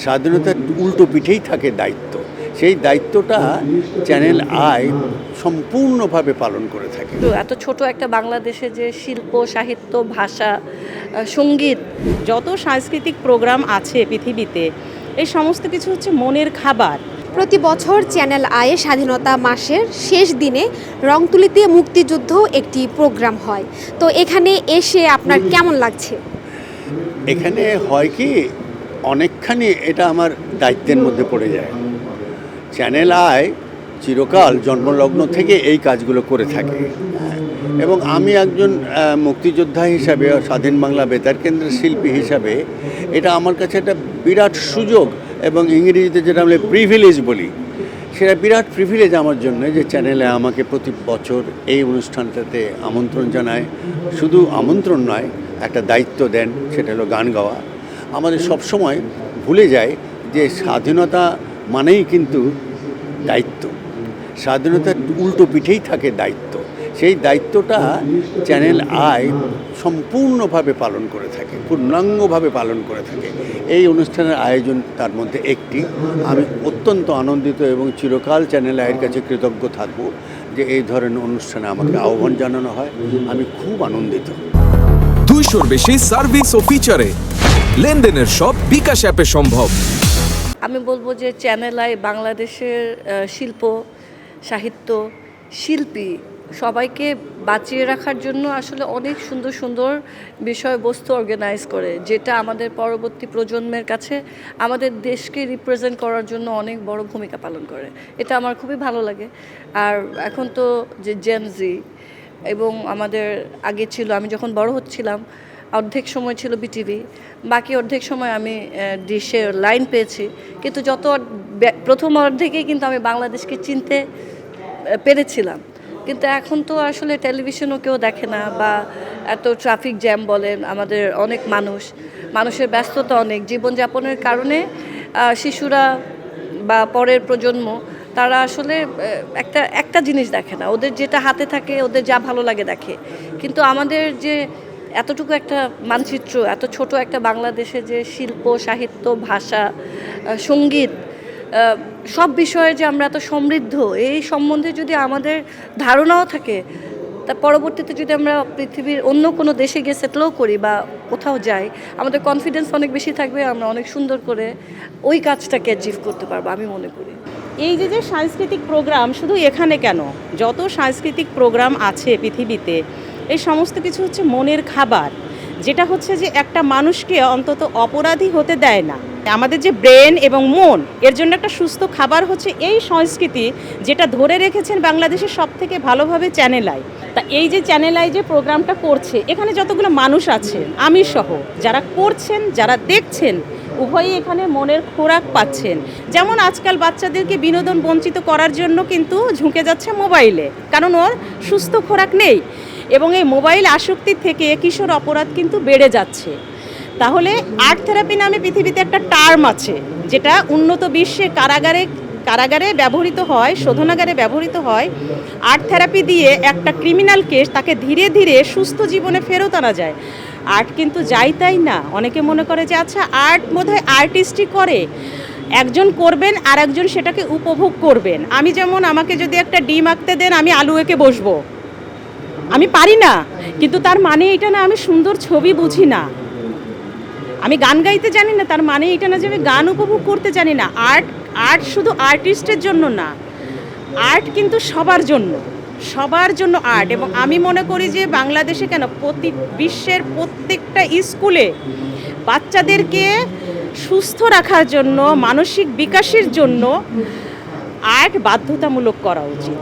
স্বাধীনতার উল্টো পিঠেই থাকে দায়িত্ব। সেই দায়িত্বটা চ্যানেল আই সম্পূর্ণভাবে পালন করে থাকে। তো এত ছোট একটা বাংলাদেশে যে শিল্প, সাহিত্য, ভাষা, সঙ্গীত, যত সাংস্কৃতিক প্রোগ্রাম আছে পৃথিবীতে, এই সমস্ত কিছু হচ্ছে মনের খাবার। প্রতি বছর চ্যানেল আয়ে স্বাধীনতা মাসের শেষ দিনে রংতুলিতে মুক্তিযুদ্ধ একটি প্রোগ্রাম হয়। তো এখানে এসে আপনার কেমন লাগছে? এখানে হয় কি, অনেকখানি এটা আমার দায়িত্বের মধ্যে পড়ে যায়। চ্যানেল আই চিরকাল জন্মলগ্ন থেকে এই কাজগুলো করে থাকে, এবং আমি একজন মুক্তিযোদ্ধা হিসাবে, স্বাধীন বাংলা বেতার কেন্দ্রের শিল্পী হিসাবে এটা আমার কাছে একটা বিরাট সুযোগ, এবং ইংরেজিতে যেটা আমরা প্রিভিলেজ বলি, সেটা বিরাট প্রিভিলেজ আমার জন্য যে চ্যানেলে আমাকে প্রতি বছর এই অনুষ্ঠানটাতে আমন্ত্রণ জানায়। শুধু আমন্ত্রণ নয়, একটা দায়িত্ব দেন, সেটা হলো গান গাওয়া। আমাদের সবসময় ভুলে যায় যে স্বাধীনতা মানেই কিন্তু দায়িত্ব। স্বাধীনতার উল্টো পিঠেই থাকে দায়িত্ব। সেই দায়িত্বটা চ্যানেল আই সম্পূর্ণভাবে পালন করে থাকে, পূর্ণাঙ্গভাবে পালন করে থাকে। এই অনুষ্ঠানের আয়োজন তার মধ্যে একটি। আমি অত্যন্ত আনন্দিত এবং চিরকাল চ্যানেল আইয়ের কাছে কৃতজ্ঞ থাকব যে এই ধরনের অনুষ্ঠানে আমাকে আহ্বান জানানো হয়। আমি খুব আনন্দিত। 200-র বেশি সার্ভিস ও ফিচারে লেনদেনের সব বিকাশ অ্যাপে সম্ভব। আমি বলবো যে চ্যানেল আই বাংলাদেশের শিল্প, সাহিত্য, শিল্পী সবাইকে বাঁচিয়ে রাখার জন্য আসলে অনেক সুন্দর সুন্দর বিষয়বস্তু অর্গানাইজ করে, যেটা আমাদের পরবর্তী প্রজন্মের কাছে আমাদের দেশকে রিপ্রেজেন্ট করার জন্য অনেক বড় ভূমিকা পালন করে। এটা আমার খুবই ভালো লাগে। আর এখন তো যে জেনজি, এবং আমাদের আগে ছিল, আমি যখন বড় হচ্ছিলাম অর্ধেক সময় ছিল বিটিভি, বাকি অর্ধেক সময় আমি ডিশের লাইন পেয়েছি। কিন্তু প্রথম অর্ধেকেই কিন্তু আমি বাংলাদেশকে চিনতে পেরেছিলাম। কিন্তু এখন তো আসলে টেলিভিশনও কেউ দেখে না, বা এত ট্রাফিক জ্যাম বলেন, আমাদের অনেক মানুষের ব্যস্ততা অনেক, জীবনযাপনের কারণে শিশুরা বা পরের প্রজন্ম তারা আসলে একটা জিনিস দেখে না, ওদের যেটা হাতে থাকে, ওদের যা ভালো লাগে দেখে। কিন্তু আমাদের যে এতটুকু একটা মানচিত্র, এত ছোট একটা বাংলাদেশে যে শিল্প, সাহিত্য, ভাষা, সঙ্গীত, সব বিষয়ে যে আমরা এত সমৃদ্ধ, এই সম্বন্ধে যদি আমাদের ধারণাও থাকে, তা পরবর্তীতে যদি আমরা পৃথিবীর অন্য কোনো দেশে গিয়ে সেটেলও করি বা কোথাও যাই, আমাদের কনফিডেন্স অনেক বেশি থাকবে, আমরা অনেক সুন্দর করে ওই কাজটাকে অ্যাচিভ করতে পারবো, আমি মনে করি। এই যে সাংস্কৃতিক প্রোগ্রাম শুধু এখানে কেন, যত সাংস্কৃতিক প্রোগ্রাম আছে পৃথিবীতে, এই সমস্ত কিছু হচ্ছে মনের খাবার, যেটা হচ্ছে যে একটা মানুষকে অন্তত অপরাধী হতে দেয় না। আমাদের যে ব্রেন এবং মন, এর জন্য একটা সুস্থ খাবার হচ্ছে এই সংস্কৃতি, যেটা ধরে রেখেছেন বাংলাদেশের সবথেকে ভালোভাবে চ্যানেল আই। তা এই যে চ্যানেল আই যে প্রোগ্রামটা করছে, এখানে যতগুলো মানুষ আছে, আমি সহ, যারা করছেন, যারা দেখছেন, উভয়ই এখানে মনের খোরাক পাচ্ছেন। যেমন আজকাল বাচ্চাদেরকে বিনোদন বঞ্চিত করার জন্য কিন্তু ঝুঁকে যাচ্ছে মোবাইলে, কারণ ওর সুস্থ খোরাক নেই, এবং এই মোবাইল আসক্তি থেকে কিশোর অপরাধ কিন্তু বেড়ে যাচ্ছে। তাহলে আর্ট থেরাপি নামে পৃথিবীতে একটা টার্ম আছে, যেটা উন্নত বিশ্বে কারাগারে ব্যবহৃত হয়, শোধনাগারে ব্যবহৃত হয়। আর্ট থেরাপি দিয়ে একটা ক্রিমিনাল কেস তাকে ধীরে ধীরে সুস্থ জীবনে ফেরত আনা যায়। আর্ট কিন্তু যাই তাই না। অনেকে মনে করে যে আচ্ছা আর্ট বোধহয় আর্টিস্টই করে, একজন করবেন আর একজন সেটাকে উপভোগ করবেন। আমি যেমন, আমাকে যদি একটা ডিম আঁকতে দেন, আমি আলু এঁকে বসবো, আমি পারি না, কিন্তু তার মানে এটা না আমি সুন্দর ছবি বুঝি না। আমি গান গাইতে জানি না, তার মানে এটা না যে আমি গান উপভোগ করতে জানি না। আর্ট শুধু আর্টিস্টের জন্য না, আর্ট কিন্তু সবার জন্য আর্ট। এবং আমি মনে করি যে বাংলাদেশে কেন, বিশ্বের প্রত্যেকটা স্কুলে বাচ্চাদেরকে সুস্থ রাখার জন্য, মানসিক বিকাশের জন্য আর্ট বাধ্যতামূলক করা উচিত।